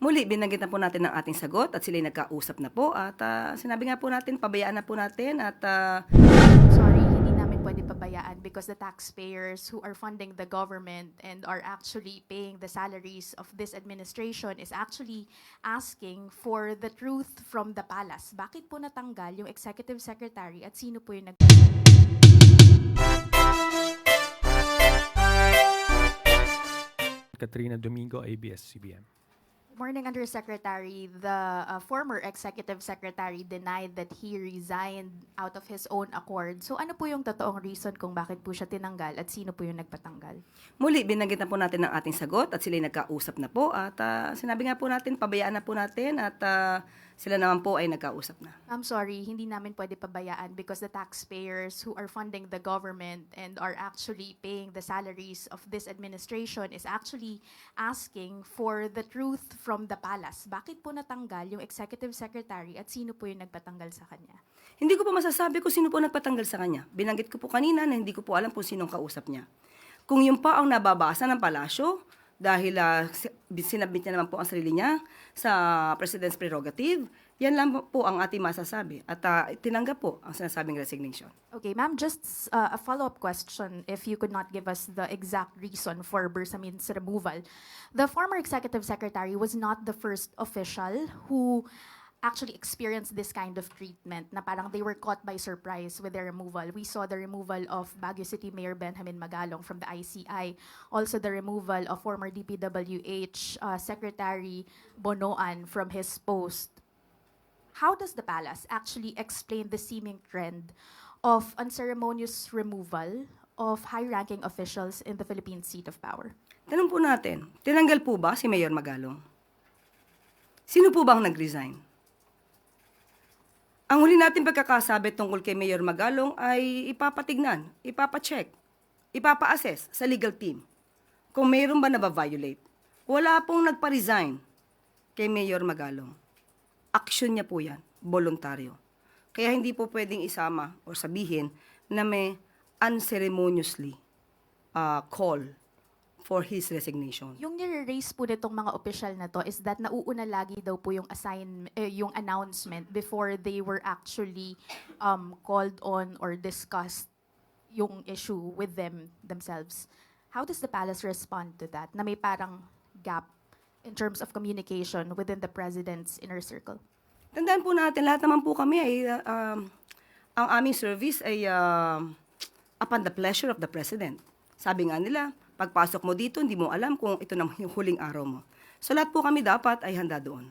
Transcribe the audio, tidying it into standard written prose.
Muli, binanggit na po natin ang ating sagot at sila'y nagkausap na po at sinabi nga po natin, pabayaan na po natin at Sorry, hindi namin pwede pabayaan because the taxpayers who are funding the government and are actually paying the salaries of this administration is actually asking for the truth from the palace. Bakit po natanggal yung executive secretary at sino po yung Katrina Domingo, ABS-CBN. Morning, Undersecretary. The former executive secretary denied that he resigned out of his own accord. So ano po yung totoong reason kung bakit po siya tinanggal at sino po yung nagpatanggal? muli, binanggit na po natin ang ating sagot at sila'y nagkausap na po at sinabi nga po natin, pabayaan na po natin at sila naman po ay nagkausap na. I'm sorry, hindi namin pwede pabayaan because the taxpayers who are funding the government and are actually paying the salaries of this administration is actually asking for the truth from the palace. Bakit po natanggal yung executive secretary at sino po yung nagpatanggal sa kanya? Hindi ko po masasabi kung sino po nagpatanggal sa kanya. Binanggit ko po kanina na hindi ko po alam kung sinong kausap niya. Kung yun pa ang nababasa ng palasyo, dahil sinabit niya naman po ang sarili niya sa President's prerogative, yan lang po ang ating masasabi. At tinanggap po ang sinasabing resignation. Okay, ma'am, just a follow-up question if you could not give us the exact reason for Bersamin's removal. The former executive secretary was not the first official who actually experienced this kind of treatment na parang they were caught by surprise with their removal. We saw the removal of Baguio City Mayor Benjamin Magalong from the ICI, also the removal of former DPWH Secretary Bonoan from his post. How does the palace actually explain the seeming trend of unceremonious removal of high-ranking officials in the Philippine seat of power? Tanong po natin, tinanggal po ba si Mayor Magalong? Sino po bang nag-resign? Ang huli natin pagkakasabi tungkol kay Mayor Magalong ay ipapatignan, ipapacheck, ipapa-assess sa legal team kung mayroon ba na-violate. Wala pong nagpa-resign kay Mayor Magalong. Aksyon niya po yan, voluntaryo. Kaya hindi po pwedeng isama o sabihin na may unceremoniously call for his resignation. Yung nire-raise po nitong mga opisyal na to is that nauuna lagi daw po yung yung announcement before they were actually called on or discussed yung issue with themselves. How does the palace respond to that? Na may parang gap in terms of communication within the president's inner circle? Tandaan po natin, lahat naman po kami ay, ang aming service ay upon the pleasure of the President. Sabi nga nila, pagpasok mo dito, hindi mo alam kung ito na yung huling araw mo. So lahat po kami dapat ay handa doon.